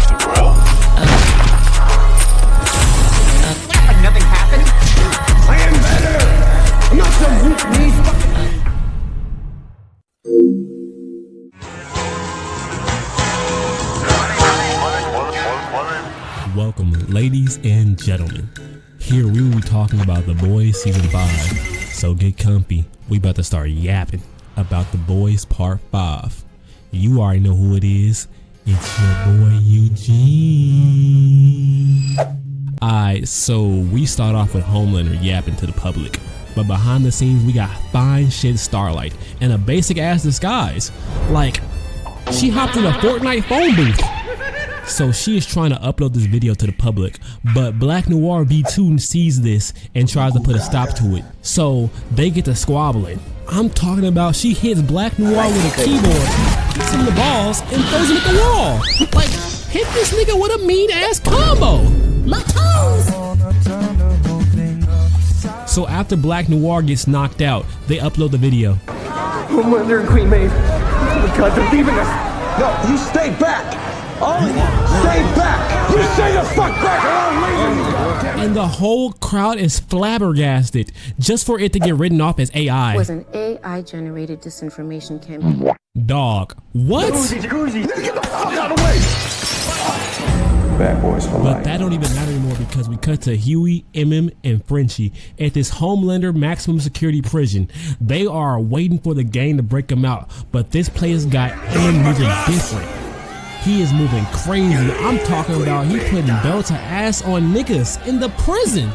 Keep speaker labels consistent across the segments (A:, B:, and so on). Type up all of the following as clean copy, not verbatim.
A: deserve the world.
B: Like nothing happened?
C: I am better! I'm not some weak-kneed
D: Welcome, ladies and gentlemen. Here we will be talking about The Boys Season 5. So get comfy. We about to start yapping about The Boys Part 5. You already know who it is. It's your boy Eugene. Alright, so we start off with Homelander yapping to the public. But behind the scenes, we got fine shit Starlight in a basic ass disguise. Like, she hopped in a Fortnite phone booth. So she is trying to upload this video to the public, but Black Noir V2 sees this and tries to put a stop to it. So they get to squabbling. I'm talking about she hits Black Noir with a keyboard, hits him in the balls, and throws him at the wall. Like, hit this nigga with a mean ass combo.
E: My toes!
D: So after Black Noir gets knocked out, they upload the video.
C: Homelander and Queen Maeve. Oh my God, they're leaving us. No, you stay back. All of you, stay back! You stay the fuck back or I'll leave you!
D: And the whole crowd is flabbergasted just for it to get written off as AI.
F: It was an AI-generated disinformation campaign.
D: Dog, what?
C: Get the fuck out of the way! Bad boys for life.
D: But that don't even matter anymore because we cut to Huey, and Frenchie at this Homelander maximum security prison. They are waiting for the gang to break them out, but this place got moving different. He is moving crazy. I'm talking about he putting belt to ass on niggas in the prison.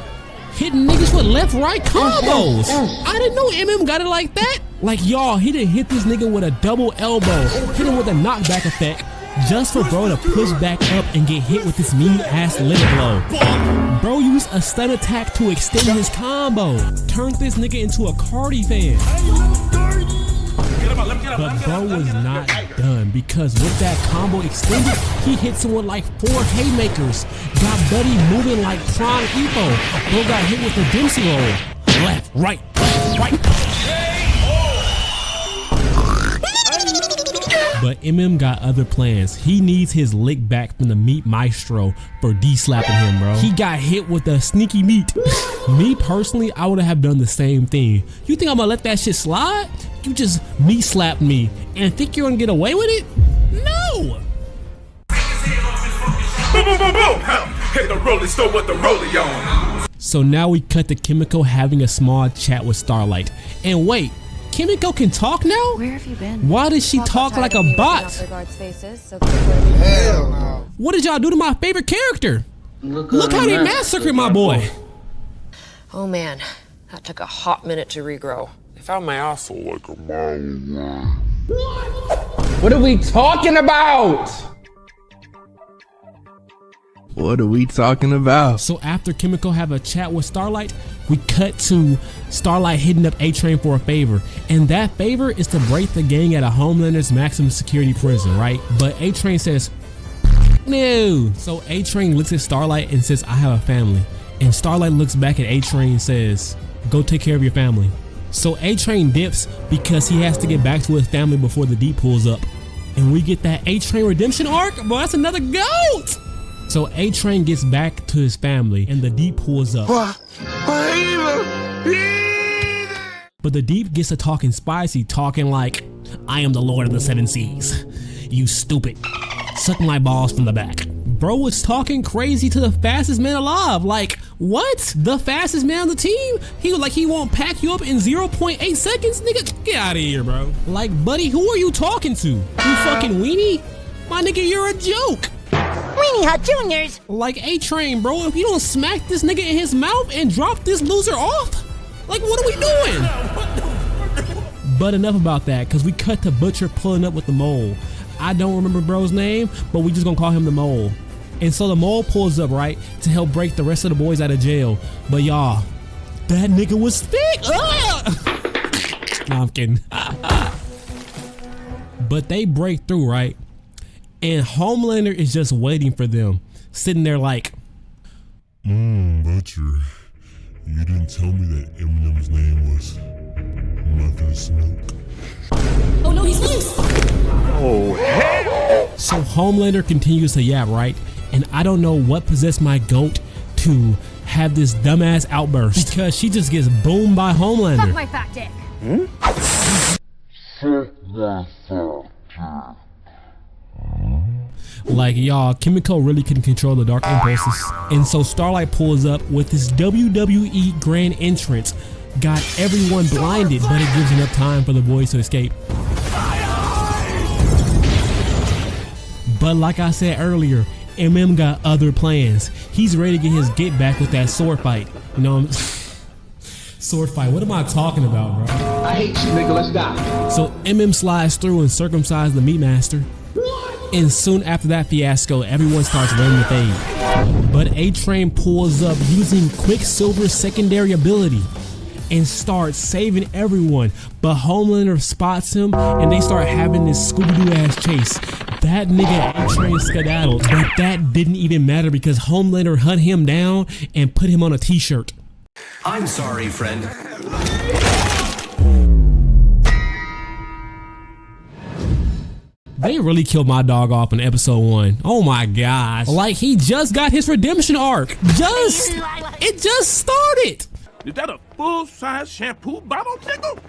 D: Hitting niggas with left-right combos. I didn't know got it like that. Like, y'all, he didn't hit this nigga with a double elbow. Hit him with a knockback effect just for bro to push back up and get hit with this mean-ass limit blow. Bro used a stun attack to extend his combo. Turned this nigga into a Cardi fan. But bro was not done because with that combo extended, he hit someone like 4 haymakers. Got Buddy moving like Prime Epo. Bro got hit with the Dempsey roll. Left, right, right. But got other plans. He needs his lick back from the meat maestro for de-slapping him, bro. He got hit with a sneaky meat. Me personally, I would have done the same thing. You think I'm gonna let that shit slide? You just meat slapped me and think you're gonna get away with it? No!
G: Boom, boom, boom, boom! Hit the rolling store with the rollie on.
D: So now we cut to Kimiko having a small chat with Starlight. And wait, Kimiko can talk now?
F: Where have you been?
D: Why does she talk like a bot?
E: Hell no.
D: What did y'all do to my favorite character? Look how they massacred my boy.
H: Oh man, that took a hot minute to regrow.
G: I found my asshole like a mile.
I: What are we talking about?
J: What are we talking about?
D: So after Kimiko have a chat with Starlight, we cut to Starlight hitting up A-Train for a favor. And that favor is to break the gang at a Homelander's maximum security prison, right? But A-Train says, no. So A-Train looks at Starlight and says, I have a family. And Starlight looks back at A-Train and says, go take care of your family. So A-Train dips because he has to get back to his family before the Deep pulls up. And we get that A-Train redemption arc, but that's another GOAT! So A-Train gets back to his family and the Deep pulls up. But the Deep gets to talking spicy, talking like, I am the Lord of the Seven Seas. You stupid. Suck my balls from the back. Bro was talking crazy to the fastest man alive. Like, what? The fastest man on the team? He was like, he won't pack you up in 0.8 seconds? Nigga, get out of here, bro. Like, buddy, who are you talking to? You fucking weenie? My nigga, you're a joke.
E: Weenie Hut Juniors.
D: Like, A-Train, bro, if you don't smack this nigga in his mouth and drop this loser off, like, what are we doing? But enough about that, because we cut to Butcher pulling up with the mole. I don't remember bro's name, but we just gonna call him the mole. And so the mole pulls up, right, to help break the rest of the boys out of jail. But y'all, that nigga was thick. No, I'm kidding. But they break through, right? And Homelander is just waiting for them, sitting there like,
K: Butcher, you didn't tell me that Eminem's name was Mother Smoke.
E: Oh no, he's loose.
G: Oh, hell!
D: So Homelander continues to yap, right? And I don't know what possessed my goat to have this dumbass outburst because she just gets boomed by Homelander.
E: Fuck my fat dick.
D: Like, y'all, Kimiko really couldn't control the dark impulses. And so Starlight pulls up with this WWE grand entrance. Got everyone blinded, but it gives enough time for the boys to escape. But like I said earlier, MM got other plans. He's ready to get his get back with that sword fight. You know, sword fight. What am I talking about, bro?
C: I hate you, nigga. Let's die.
D: So MM slides through and circumcises the meat master. And soon after that fiasco, everyone starts running the fade. But A-Train pulls up using Quicksilver's secondary ability and starts saving everyone. But Homelander spots him and they start having this Scooby-Doo ass chase. That nigga A-Train skedaddled, but that didn't even matter because Homelander hunt him down and put him on a t-shirt.
A: I'm sorry, friend.
D: They really killed my dog off in episode 1. Oh my gosh. Like, he just got his redemption arc. It just started.
G: Is that a full-size shampoo bottle, nigga?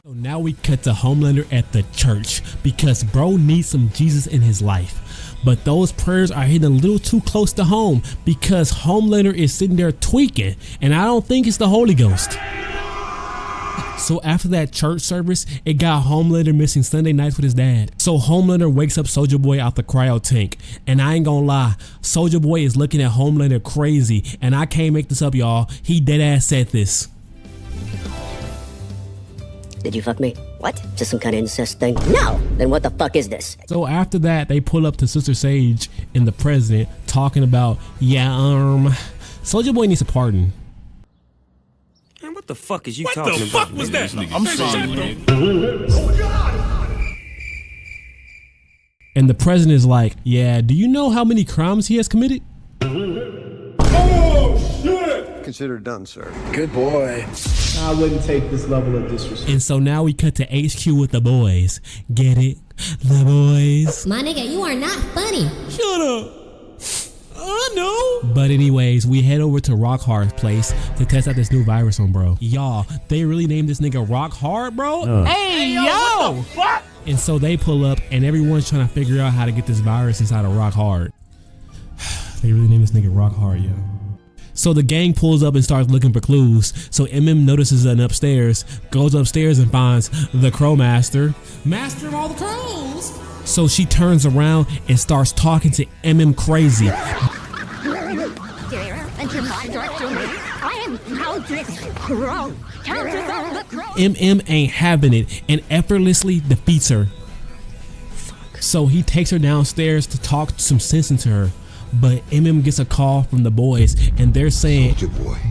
D: So now we cut to Homelander at the church because bro needs some Jesus in his life. But those prayers are hitting a little too close to home because Homelander is sitting there tweaking, and I don't think it's the Holy Ghost. So after that church service, it got Homelander missing Sunday nights with his dad. So Homelander wakes up Soulja Boy out the cryo tank. And I ain't gonna lie, Soulja Boy is looking at Homelander crazy. And I can't make this up, y'all. He dead ass said this.
L: Did you fuck me? What? Just some kind of incest thing? No! Then what the fuck is this?
D: So after that, they pull up to Sister Sage and the president talking about, Soulja Boy needs a pardon.
A: Man, what the fuck is you talking about?
G: What the fuck was that?
A: I'm sorry.
D: And the president is like, yeah, do you know how many crimes he has committed?
C: Oh, shit! Consider done, sir.
I: Good boy.
C: I wouldn't take this level of disrespect.
D: And so now we cut to HQ with the boys. Get it? The boys.
E: My nigga, you are not funny.
D: Shut up. I know. But anyways, we head over to Rock Hard's place to test out this new virus on bro. Y'all, they really named this nigga Rock Hard, bro? Hey, yo!
G: What the fuck?
D: And so they pull up and everyone's trying to figure out how to get this virus inside of Rock Hard. They really named this nigga Rock Hard, yo. So the gang pulls up and starts looking for clues. So MM notices an upstairs, goes upstairs and finds the Crow Master. Master of all the crows. So she turns around and starts talking to MM crazy. MM ain't having it and effortlessly defeats her. So he takes her downstairs to talk some sense into her. But MM gets a call from the boys and they're saying,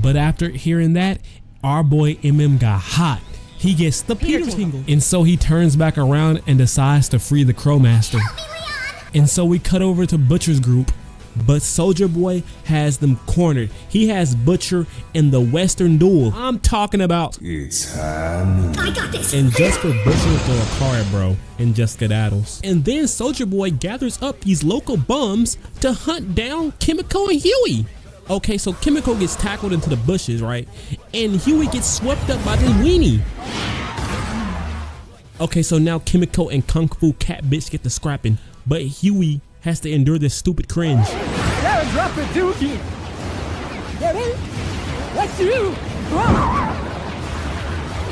D: but after hearing that, our boy MM got hot. He gets the Peter tingle. And so he turns back around and decides to free the Crow Master. And so we cut over to Butcher's group, but Soulja Boy has them cornered. He has Butcher in the Western Duel. I'm talking about
E: I got this.
D: and just for Butcher throw a card, bro, and just skedaddles. And then Soulja Boy gathers up these local bums to hunt down Kimiko and Huey. Okay, so Kimiko gets tackled into the bushes, right? And Huey gets swept up by the weenie. Okay, so now Kimiko and Kung Fu Cat Bitch get the scrapping, but Huey has to endure this stupid cringe.
C: Gotta drop it, dookie! Get it? That's you!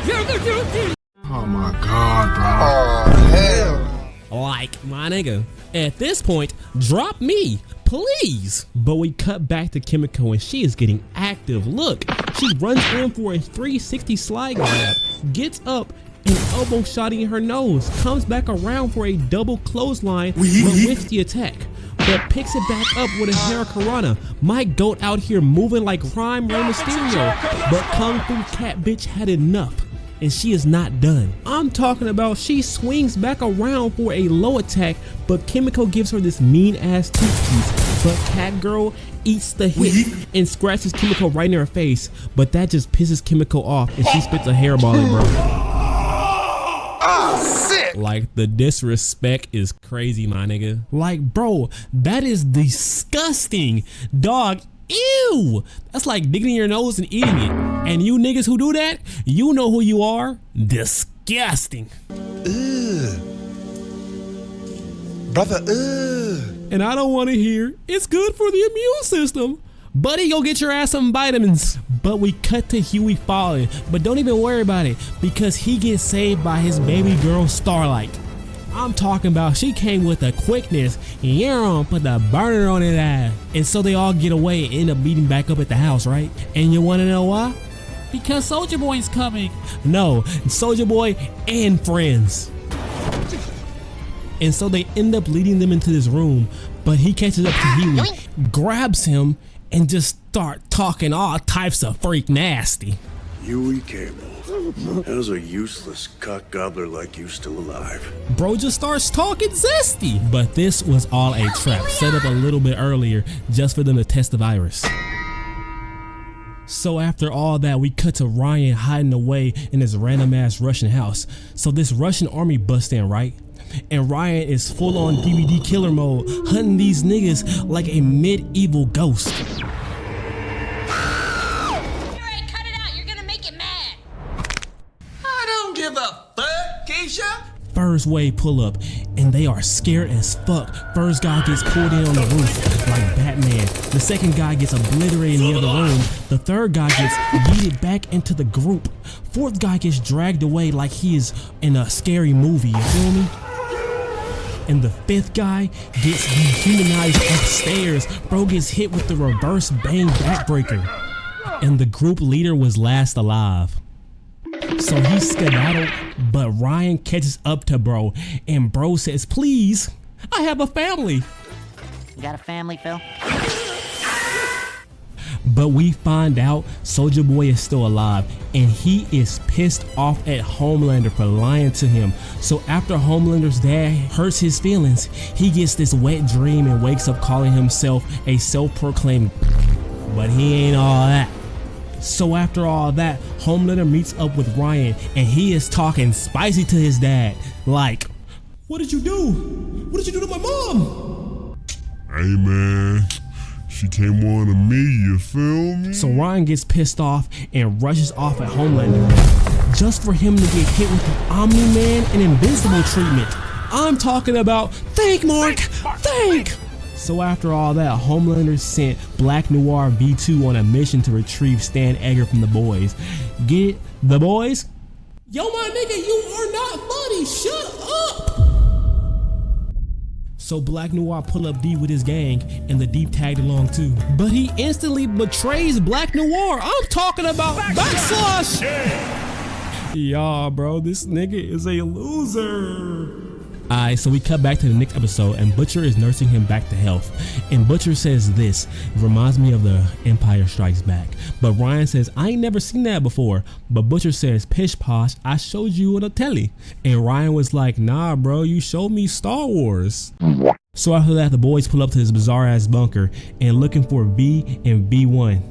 C: You're the dookie!
K: Oh my god, bro.
C: Oh, hell!
D: Like, my nigga. At this point, drop me, please. But we cut back to Kimiko and she is getting active. Look, she runs in for a 360 slide grab, gets up, and elbow shotting her nose, comes back around for a double clothesline, but with the attack, but picks it back up with a Hurricanrana. My goat out here moving like Crime Rey Mysterio, but Kung Fu Cat Bitch had enough, and she is not done. I'm talking about she swings back around for a low attack, but Kimiko gives her this mean ass two-piece, but Cat Girl eats the hit and scratches Kimiko right in her face, but that just pisses Kimiko off and she spits a hairball at bro.
C: Oh, shit!
D: Like, the disrespect is crazy, my nigga. Like, bro, that is disgusting. Dog, ew. That's like digging in your nose and eating it. And you niggas who do that, you know who you are. Disgusting.
M: Ugh. Brother, ugh.
D: And I don't want to hear, it's good for the immune system. Buddy, go get your ass some vitamins. But we cut to Huey falling, but don't even worry about it because he gets saved by his baby girl Starlight. I'm talking about she came with a quickness, put the burner on his ass. And so they all get away and end up meeting back up at the house, right? And you wanna know why? Because Soulja Boy's coming. No, Soulja Boy and friends. And so they end up leading them into this room, but he catches up to Huey, grabs him, and just start talking all types of freak nasty.
N: Huey Cable. How's a useless cock gobbler like you still alive?
D: Bro just starts talking zesty. But this was all a trap, set up a little bit earlier just for them to test the virus. So after all that, we cut to Ryan hiding away in this random ass Russian house. So this Russian army busts in, right? And Ryan is full on DVD killer mode, hunting these niggas like a medieval ghost.
B: Give a fuck, Keisha?
D: First wave pull up, and they are scared as fuck. First guy gets pulled in on the roof like Batman. The second guy gets obliterated in the other room. The third guy gets yeeted back into the group. Fourth guy gets dragged away like he is in a scary movie, you feel me? And the fifth guy gets dehumanized upstairs. Bro gets hit with the reverse bang backbreaker. And the group leader was last alive. So he skedaddled, but Ryan catches up to bro, and bro says, please, I have a family.
O: You got a family, Phil?
D: But we find out Soulja Boy is still alive, and he is pissed off at Homelander for lying to him. So after Homelander's dad hurts his feelings, he gets this wet dream and wakes up calling himself a self-proclaimed, but he ain't all that. So after all that, Homelander meets up with Ryan, and he is talking spicy to his dad. Like, what did you do? What did you do to my mom?
K: Hey man, she came on to me, you feel me?
D: So Ryan gets pissed off and rushes off at Homelander, just for him to get hit with the Omni-Man and Invincible treatment. I'm talking about, thank Mark, thank! So after all that, Homelander sent Black Noir V2 on a mission to retrieve Stan Edgar from the boys. Get it? The boys? Yo, my nigga, you are not funny. Shut up. So Black Noir pull up D with his gang, and the Deep tagged along too. But he instantly betrays Black Noir. I'm talking about backslash. Y'all, bro, this nigga is a loser. Alright, so we cut back to the next episode, and Butcher is nursing him back to health. And Butcher says this, it reminds me of the Empire Strikes Back. But Ryan says, I ain't never seen that before. But Butcher says, pish posh, I showed you on a telly. And Ryan was like, nah bro, you showed me Star Wars. So after that, the boys pull up to this bizarre ass bunker and looking for V and V1.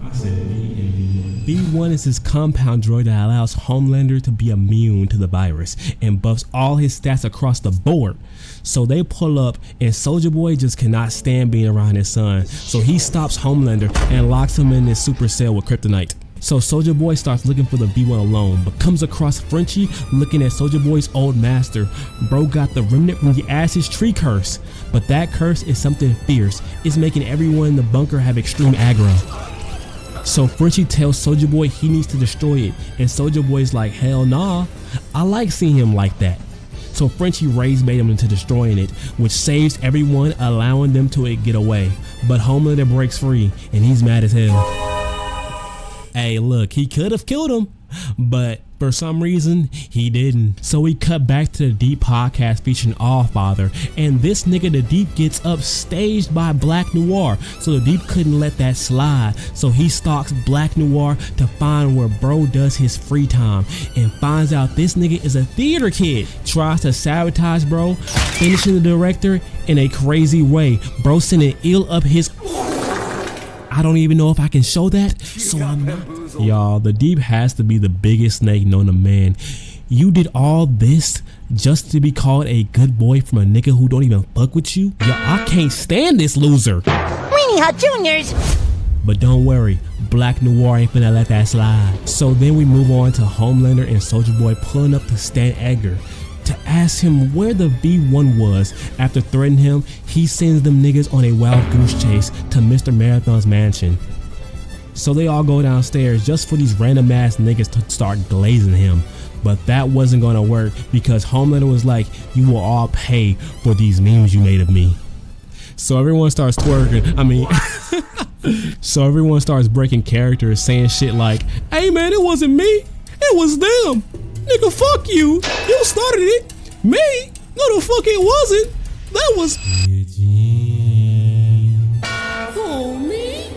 D: I said V and V1. V1 is this compound droid that allows Homelander to be immune to the virus and buffs all his stats across the board. So they pull up, and Soulja Boy just cannot stand being around his son. So he stops Homelander and locks him in this super cell with kryptonite. So Soulja Boy starts looking for the V1 alone, but comes across Frenchie looking at Soulja Boy's old master. Bro got the remnant from the Ashes Tree curse, but that curse is something fierce. It's making everyone in the bunker have extreme aggro. So Frenchie tells Soulja Boy he needs to destroy it, and Soulja Boy's like, hell nah, I like seeing him like that. So Frenchie rage bait him into destroying it, which saves everyone, allowing them to get away. But Homelander breaks free, and he's mad as hell. Hey look, he could have killed him, but for some reason he didn't. So we cut back to the Deep podcast featuring Allfather, and this nigga the Deep gets upstaged by Black Noir, so the Deep couldn't let that slide. So he stalks Black Noir to find where bro does his free time, and finds out this nigga is a theater kid. Tries to sabotage bro, finishing the director in a crazy way. Bro sending ill up his, I don't even know if I can show that, so I'm not. Y'all, the Deep has to be the biggest snake known to man. You did all this just to be called a good boy from a nigga who don't even fuck with you? Yo, I can't stand this loser.
O: Weenie Hot Juniors.
D: But don't worry, Black Noir ain't finna let that slide. So then we move on to Homelander and Soulja Boy pulling up to Stan Edgar to ask him where the V1 was. After threatening him, he sends them niggas on a wild goose chase to Mr. Marathon's mansion. So they all go downstairs just for these random ass niggas to start glazing him. But that wasn't gonna work because Homelander was like, you will all pay for these memes you made of me. So everyone starts twerking. I mean, so everyone starts breaking characters, saying shit like, hey man, it wasn't me, it was them. Nigga, fuck you. You started it. Me? No, the fuck it wasn't. That was oh, me.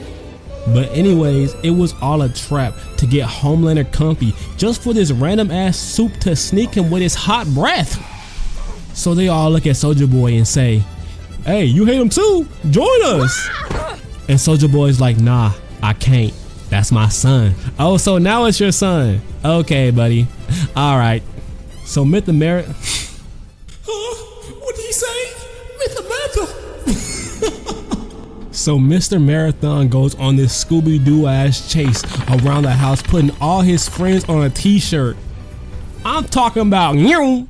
D: But anyways, it was all a trap to get Homelander comfy just for this random ass soup to sneak him with his hot breath. So they all look at Soulja Boy and say, hey, you hate him too? Join us. And Soulja Boy's like, nah, I can't. That's my son. Oh, so now it's your son. Okay, buddy. All right. So what did he say? So Mr. Marathon goes on this Scooby-Doo ass chase around the house, putting all his friends on a t-shirt. I'm talking about you.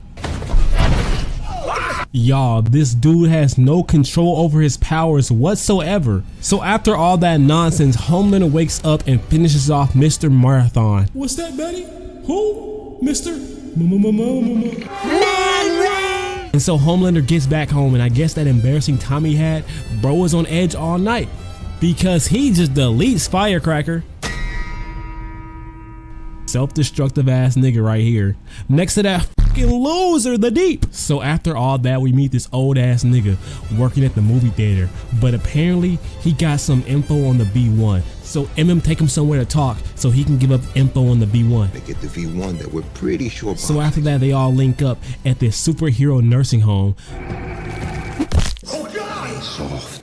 D: Y'all, this dude has no control over his powers whatsoever. So after all that nonsense, Homelander wakes up and finishes off Mr. Marathon. What's that, Betty? Who? Mr. And so Homelander gets back home, and I guess that embarrassing time he had, bro was on edge all night because he just deletes Firecracker. Self-destructive ass nigga right here. Next to that fucking loser, the Deep. So after all that, we meet this old ass nigga working at the movie theater, but apparently he got some info on the B1. So MM take him somewhere to talk so he can give up info on the B1.
M: They get the V1 that we're pretty sure about.
D: So after that, they all link up at this superhero nursing home.
N: Oh God!
M: Soft.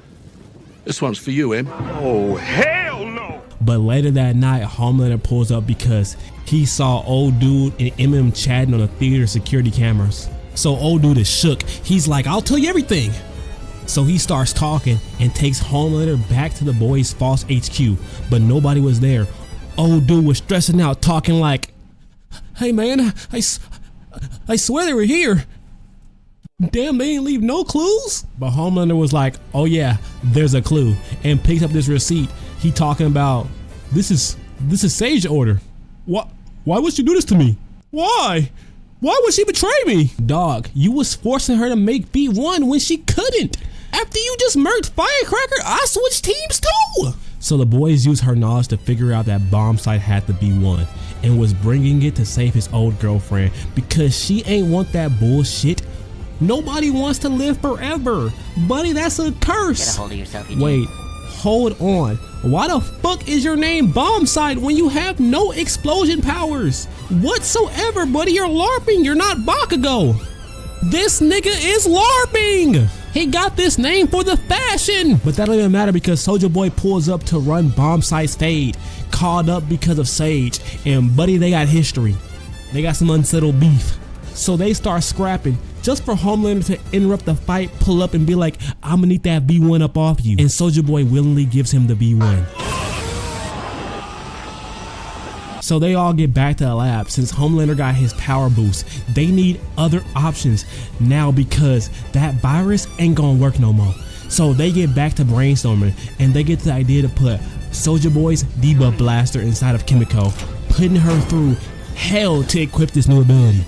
N: This one's for you, Em.
G: Oh, hell no!
D: But later that night, Homelander pulls up because he saw old dude and MM chatting on the theater security cameras. So old dude is shook. He's like, I'll tell you everything. So he starts talking and takes Homelander back to the boys' false HQ, but nobody was there. Old dude was stressing out, talking like, hey man, I swear they were here. Damn, they ain't leave no clues. But Homelander was like, oh yeah, there's a clue, and picks up this receipt. He talking about, this is Sage's order. Why would you do this to me? Why would she betray me? Dog, you was forcing her to make V1 when she couldn't. After you just murked Firecracker, I switched teams too. So the boys used her knowledge to figure out that Bombsight had the B1 and was bringing it to save his old girlfriend because she ain't want that bullshit. Nobody wants to live forever. Buddy, that's a curse.
O: Get a hold of yourself, you
D: Wait, hold on. Why the fuck is your name Bombsight when you have no explosion powers whatsoever, buddy? You're LARPing, you're not Bakugo. This nigga is LARPing. He got this name for the fashion. But that don't even matter because Soulja Boy pulls up to run Bombsight's fade, called up because of Sage. And buddy, they got history. They got some unsettled beef. So they start scrapping just for Homelander to interrupt the fight, pull up and be like, I'm gonna need that B1 up off you. And Soulja Boy willingly gives him the B1. So they all get back to the lab. Since Homelander got his power boost, they need other options now because that virus ain't gonna work no more. So they get back to brainstorming and they get the idea to put Soulja Boy's debuff blaster inside of Kimiko, putting her through hell to equip this new ability.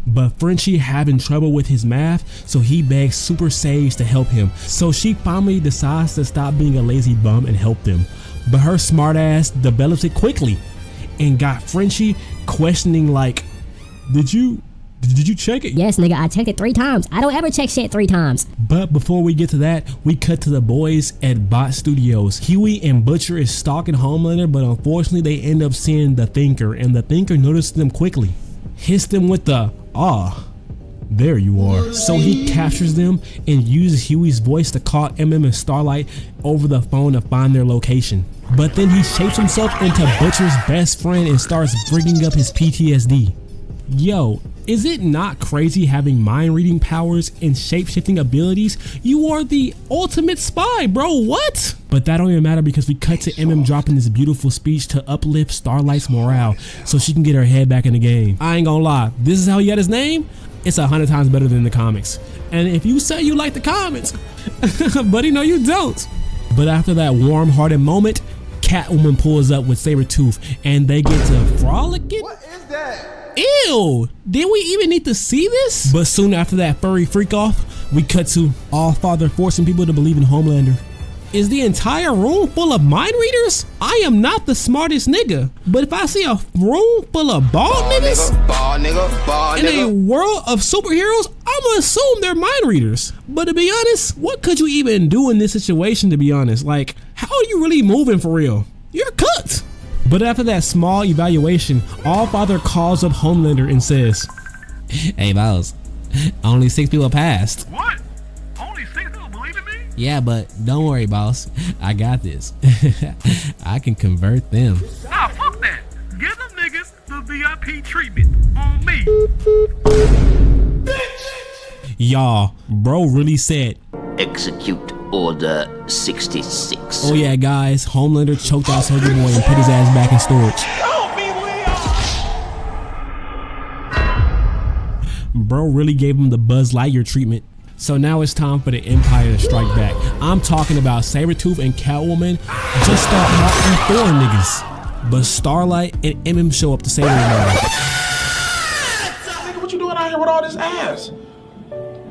D: But Frenchie having trouble with his math, so he begs Super Sage to help him. So she finally decides to stop being a lazy bum and help them. But her smart ass develops it quickly and got Frenchie questioning like, did you check it?
E: Yes, nigga, I checked it 3 times. I don't ever check shit 3 times.
D: But before we get to that, we cut to the boys at Bot Studios. Huey and Butcher is stalking Homelander, but unfortunately they end up seeing the Thinker, and the Thinker notices them quickly. Hits them with the, there you are. So he captures them and uses Huey's voice to call MM and Starlight over the phone to find their location. But then he shapes himself into Butcher's best friend and starts bringing up his PTSD. Yo, is it not crazy having mind reading powers and shape-shifting abilities? You are the ultimate spy, bro, what? But that don't even matter because we cut to MM dropping this beautiful speech to uplift Starlight's morale so she can get her head back in the game. I ain't gonna lie, this is how he got his name? It's 100 times better than the comics. And if you say you like the comics, buddy, no you don't. But after that warm-hearted moment, Catwoman pulls up with Sabretooth and they get to frolicking.
C: What is that?
D: Ew, did we even need to see this? But soon after that furry freak off, we cut to Allfather forcing people to believe in Homelander. Is the entire room full of mind readers? I am not the smartest nigga, but if I see a room full of bald niggas in a world of superheroes, I'm gonna assume they're mind readers. But to be honest, what could you even do in this situation, to be honest? Like, how are you really moving for real? You're cooked. But after that small evaluation, Allfather calls up Homelander and says, "Hey boss, only 6 people passed."
G: What? Only 6 people believe in me?
D: Yeah, but don't worry boss, I got this. I can convert them.
G: Nah, fuck that. Give them niggas the VIP treatment on me.
D: Y'all, bro really said,
P: "Execute Order 66.
D: Oh yeah guys, Homelander choked out Soldier Boy and put his ass back in storage. Bro really gave him the Buzz Lightyear treatment. So now it's time for the Empire to strike back. I'm talking about Sabretooth and Catwoman just start marking Thor niggas. But Starlight and MM show up to save them.
Q: Nigga, what you doing out here with all this ass?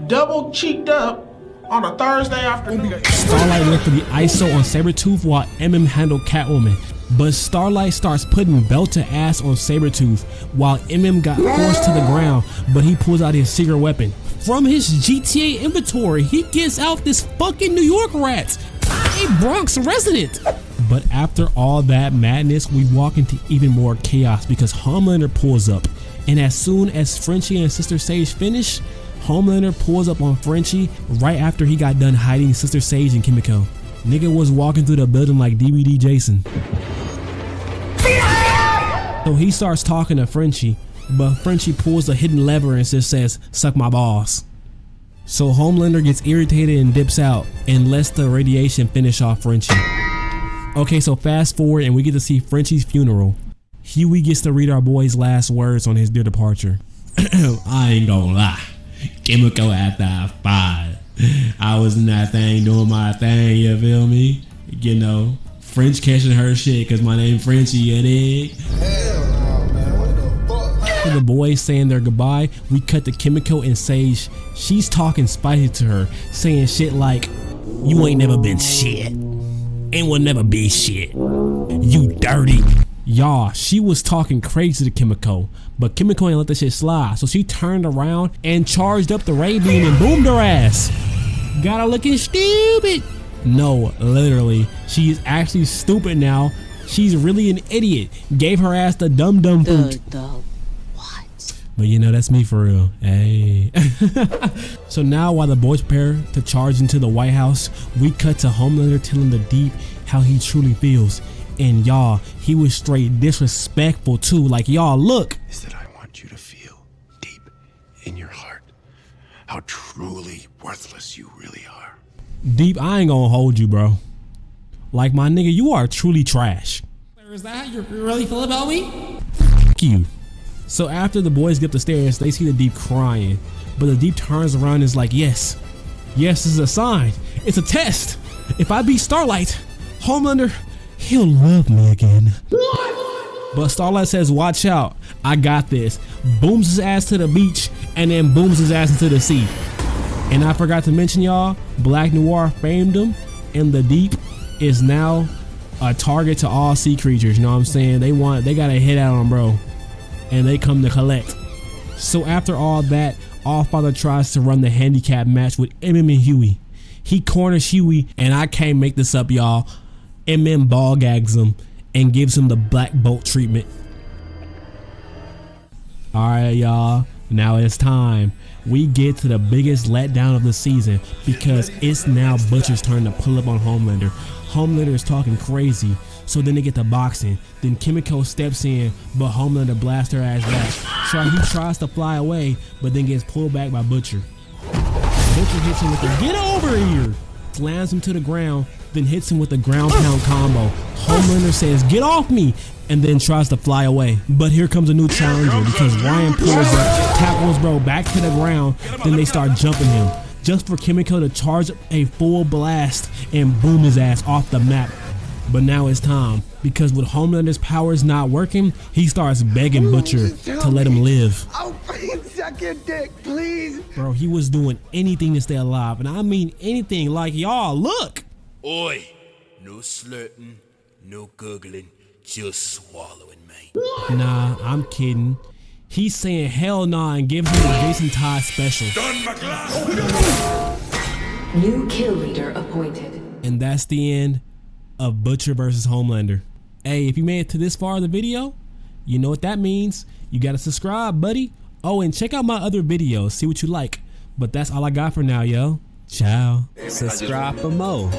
Q: Double cheeked up on a Thursday afternoon.
D: Starlight went for the ISO on Sabretooth while MM handled Catwoman. But Starlight starts putting belt to ass on Sabretooth while MM got forced to the ground, but he pulls out his secret weapon. From his GTA inventory, he gets out this fucking New York rat, a Bronx resident. But after all that madness, we walk into even more chaos because Homelander pulls up. And as soon as Frenchie and Sister Sage finish, Homelander pulls up on Frenchie right after he got done hiding Sister Sage and Kimiko. Nigga was walking through the building like DVD Jason. So he starts talking to Frenchie, but Frenchie pulls a hidden lever and just says, "Suck my balls." So Homelander gets irritated and dips out and lets the radiation finish off Frenchie. Okay, so fast forward and we get to see Frenchie's funeral. Huey gets to read our boy's last words on his dear departure. I ain't gonna lie. Kimiko after I fired. I was in that thing doing my thing, you feel me? You know, French catching her shit cause my name Frenchie, you dig?
Q: Hell no, man. What the fuck?
D: For the boys saying their goodbye, we cut to Kimiko and Sage. She's talking spicy to her, saying shit like, "You ain't never been shit. And will never be shit. You dirty." Y'all, she was talking crazy to Kimiko, but Kimiko ain't let that shit slide, so she turned around and charged up the ray beam and boomed her ass. Got her looking stupid. No, literally, she is actually stupid now. She's really an idiot. Gave her ass the dum-dum fruit.
H: What?
D: But you know, that's me for real. Hey. So now while the boys prepare to charge into the White House, we cut to Homelander telling the Deep how he truly feels. And y'all, he was straight disrespectful too. Like, y'all, look.
N: Is that I want you to feel deep in your heart how truly worthless you really are.
D: Deep, I ain't gonna hold you, bro. Like, my nigga, you are truly trash.
R: Is that how you really feel about me?
D: Fuck you. So after the boys get up the stairs, they see the Deep crying. But the Deep turns around and is like, yes, this is a sign. It's a test. If I beat Starlight, Homelander, he'll love me again. But Starlight says, watch out, I got this. Booms his ass to the beach and then booms his ass into the sea. And I forgot to mention, y'all, Black Noir famed him, and the Deep is now a target to all sea creatures. You know what I'm saying? They got a hit out on him, bro, and they come to collect. So after all that, Allfather tries to run the handicap match with MM and Huey. He corners Huey, and I can't make this up, y'all. MM ball gags him and gives him the Black Bolt treatment. Alright, y'all, now it's time. We get to the biggest letdown of the season because it's now Butcher's turn to pull up on Homelander. Homelander is talking crazy, So then they get to boxing. Then Kimiko steps in, but Homelander blasts her ass back. He tries to fly away, but then gets pulled back by Butcher. Butcher hits him with a "get over here," slams him to the ground, then hits him with a ground pound combo. Homelander says, "Get off me," and then tries to fly away. But here comes a new challenger because Ryan pulls up, tackles bro back to the ground, then they start jumping him. Just for Kimiko to charge a full blast and boom his ass off the map. But now it's time, because with Homelander's powers not working, he starts begging Butcher to let him live.
C: I'll suck your dick, please.
D: Bro, he was doing anything to stay alive, and I mean anything. Like, y'all, look.
A: Oi, no slurping, no gurgling, just swallowing, mate.
D: Nah, I'm kidding. He's saying hell nah and gives him the Jason Todd special.
F: New kill leader appointed.
D: And that's the end of Butcher versus Homelander. Hey, if you made it to this far in the video, you know what that means. You gotta subscribe, buddy. Oh, and check out my other videos, see what you like. But that's all I got for now, yo. Ciao.
J: Subscribe for more.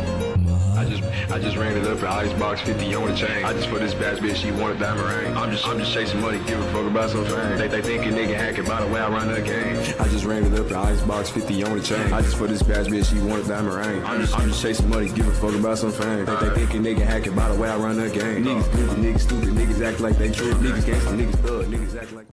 N: I just ran it up at Icebox 50 on the chain. I just put this bad bitch, she wanted diamond ring. I'm just chasing money, give a fuck about some fame. They think a nigga hacking by the way I run the game. I just ran it up at Icebox 50 on the chain. I just put this bad bitch, she wanted diamond ring. I'm just chasing money, give a fuck about some fame. They think a nigga hacking by the way I run the game. Niggas goofy, niggas stupid, niggas act like they trip. Niggas gangsta, niggas thug, niggas act like